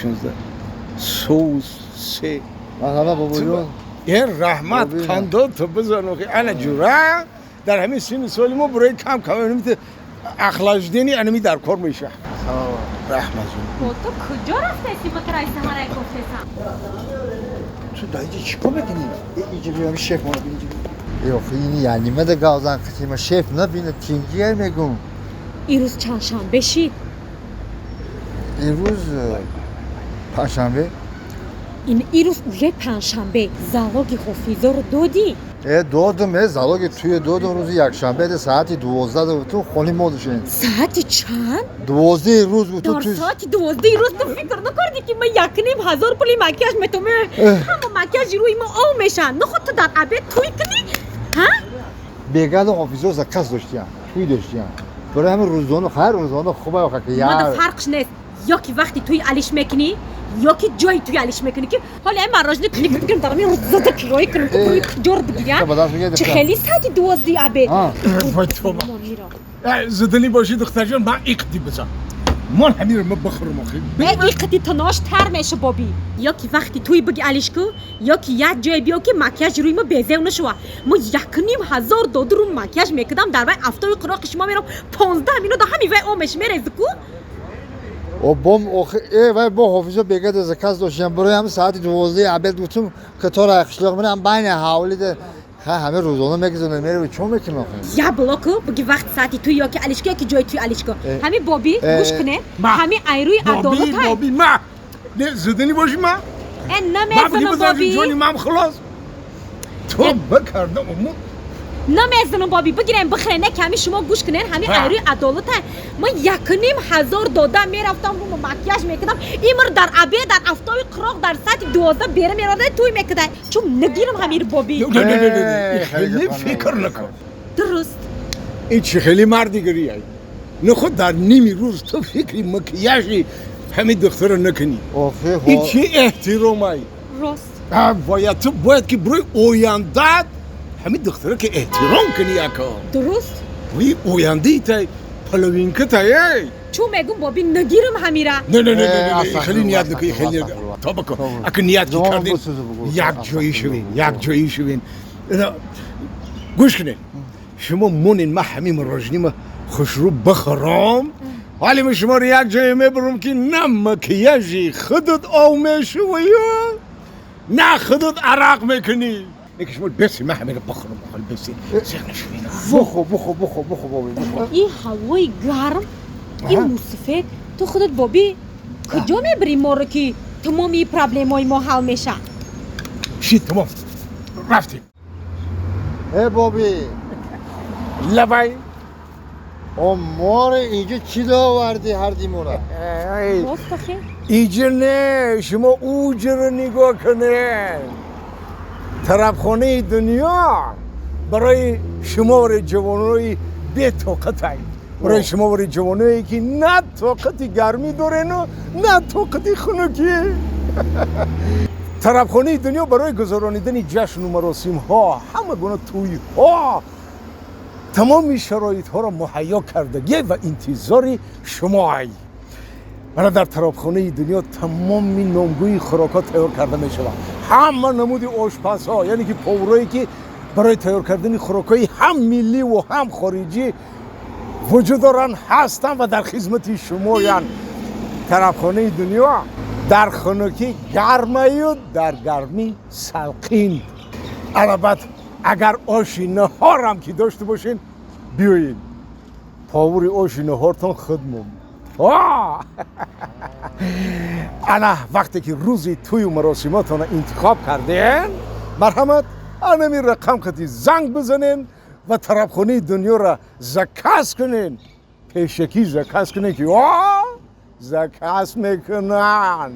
16 سوز سه مرحبا بابا جون. این رحمت خندات تو بزن خیلی انا جورا در همین سن سالی ما برای کم کم نمیته اخلاق دینی انمی در کار میشه رحمت جون تو کجا رفتی با رئیس همراه گفتم تو دایی چیکار میکنی؟ اینجا بیام شیف ما ببینیم. خیلی یعنی مده گازن قسمت شیف نبینه تینجیه میگم. ایروز چهارشنبه شید. ایروز پنجشنبه؟ ایروز اوره پنجشنبه زالوگی حفیظا رو دادی؟ دادم زالوگی توی دادم روز یکشنبه ده ساعتی 12 تو خونی مودشین. ساعتی چند؟ 12 روز بود تو. در ساعتی 12 روز تو فکر نکردی که من 1,500 پولی مکیاژ میتونم؟ همه مکیاژ روی ما آو میشن. نخود تو در عبید توی کنی؟ ها؟ بگرد حافظه زکاس داشتیم. توی داشتیم. برای همه روزانه هر روزانه خوبه آخه که ما فرقش نیست. یا که وقتی توی علیش میکنی یا که جایی توی علیش میکنی که حالا این مراجعه کلیک بگیرم دارم این روزاده کلایی کنم که توی جور بگیرم چه خیلی ساعتی 12 عبید وای تو زدنی باشی دختر جان من اقتی بزن من همین رو بخورم آخه اقتی تناش تر میشه بابی یا که وقتی توی بگی علیش کو یا که یک جای بیا که مکیاژ روی ما بیزه نشوه ما 1,500 دلار رو مکیاژ میکردم در وای افتای قراق شما میرم 15 مینو ده همین وای اومش میرزه کو و بام وای با حافظه بگرد زکاس داشتیم برای همه ساعتی 12 عبید بودم که تو را اخشلاق منم بین حوالی ده همه روزانه میگذونه میره چون میکنه آخه یا بلاکو بگی وقت ساعتی توی یا که علیشکو که جای توی علیشکو همین بابی گوش کنه همین ایروی عدالت های بابی ما زدنی باشی ما نمیزنم بابی جونی من خلاص تو بکردم نمیزنم بابی بگیرم بخرنه که همین شما گوش کنین همین ایروی عدالت های من 1,500 دادم میرفتم رو مکیاژ میکردم ایمر در عبیه در افتای قراق در ساعت 12 بیره میراده توی میکردن چون نگیرم همین بابی نه خیلی فکر نکن درست این چه خیلی مردیگری هایی نه خود در نیمی روز تو فکری مکیاژی همین دختر رو نکنی این چه احترام هایی راست باید تو باید که برای اویندت همین دختره که احترام کنی اکا درست وی اوینده تای پلوینکه تای چون میگم بابی نگیرم همیره نه خیلی نیت نکنی خیلی نیت تا بکن اکا نیت که کردین یک جایی شوین گوش کنین شما مونین من همین مراجنی ما خوش رو بخرام ولی من شما رو یک جایی میبرم که نه مکیاژی خودت آو میشوی نه خودت عرق میکنی یکی شما بسی من همین رو بخورم بسی سیخ نشوین بخو بابی این هوای گرم این موسفید تو خودت بابی کجا میبری ما رو که تمامی پرابلم های ما حل میشه شید تمام رفتیم بابی لبای مار اینجا چی آوردی هر دیمونه راست بخیر اینجا نه شما اوجا رو نگاه کنه طرفخانه دنیا برای شمار جوانوی بی طاقت هایی برای شمار جوانوی که نه طاقت گرمی دارن و نه طاقت خنکی طرفخانه دنیا برای گذرانیدن جشن و مراسم ها همه گونه توی ها تمام شرایط ها را مهیا کردگی و انتظار شما هایی در طرفخانه دنیا تمام نامگوی خوراکات تیار کرده می شود همه نمود آشپز ها یعنی که پاورایی که برای تیار کردن خوراکای هم ملی و هم خارجی وجود دارن هستن و در خدمت شما یعنی طرفخانه دنیا در خنکی گرمی و در گرمی سلقین البته اگر آش نهار هم که داشته باشین بیاین پاوری آش نهارتان خدمم انا وقتی که روزی توی مراسماتون انتخاب کردین مرحمت انمی رقم کتی زنگ بزنین و طرفخانه دنیا را زکاس کنین پیشکی زکاس کنین که زکاس میکنن